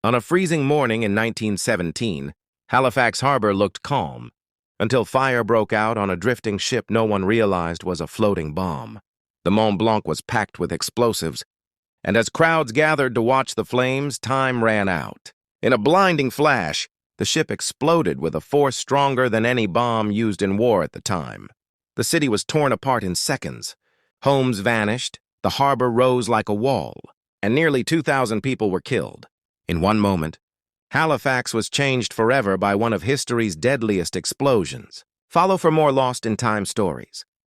On a freezing morning in 1917, Halifax Harbor looked calm, until fire broke out on a drifting ship no one realized was a floating bomb. The Mont Blanc was packed with explosives, and as crowds gathered to watch the flames, time ran out. In a blinding flash, the ship exploded with a force stronger than any bomb used in war at the time. The city was torn apart in seconds. Homes vanished, the harbor rose like a wall, and nearly 2,000 people were killed. In one moment, Halifax was changed forever by one of history's deadliest explosions. Follow for more Lost in Time stories.